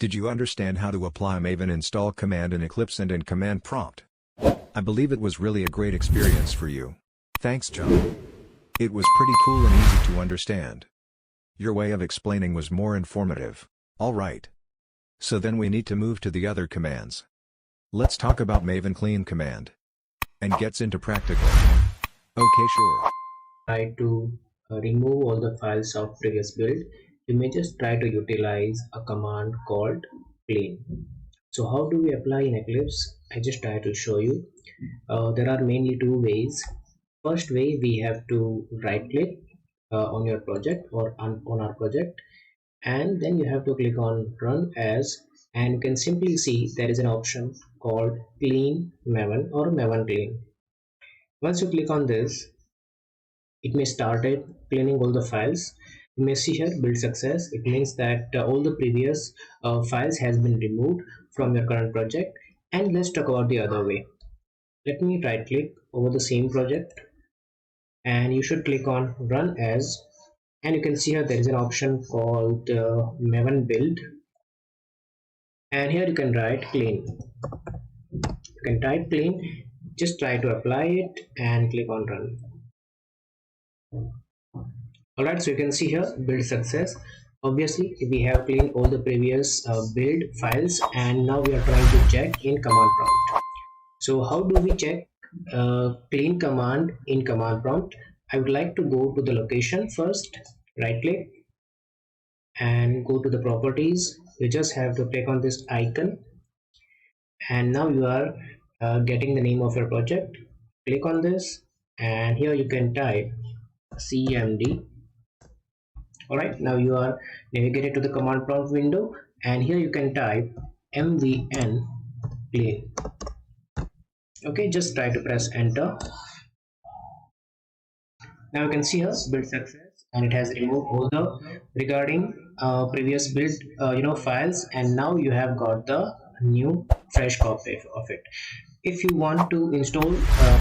Did you understand how to apply maven install command in Eclipse and in command prompt? I believe it was really a great experience for you. Thanks, John. It was pretty cool and easy to understand. Your way of explaining was more informative. Alright. So then we need to move to the other commands. Let's talk about maven clean command. And gets into practical. Okay, sure. Try to remove all the files of previous build. You may just try to utilize a command called clean. So how do we apply in Eclipse? I just try to show you. There are mainly two ways. First way, we have to right click on your project or on our project, and then you have to click on run as, and you can simply see there is an option called clean maven or maven clean. Once you click on this, it may started cleaning all the files. You may see here build success. It means that all the previous files has been removed from your current project. And let's talk about the other way. Let me right click over the same project, and you should click on run as, and you can see here there is an option called maven build, and here you can write clean. You can type clean, just try to apply it and click on run. Alright, so you can see here build success. Obviously we have cleaned all the previous build files, and now we are trying to check in command prompt. So how do we check clean command in command prompt? I would like to go to the location first, right click and go to the properties. You just have to click on this icon, and now you are getting the name of your project. Click on this, and here you can type cmd. Alright, now you are navigated to the command prompt window, and here you can type mvn clean. Okay, just try to press enter. Now you can see here build success, and it has removed all the regarding previous build files, and now you have got the new fresh copy of it. If you want to install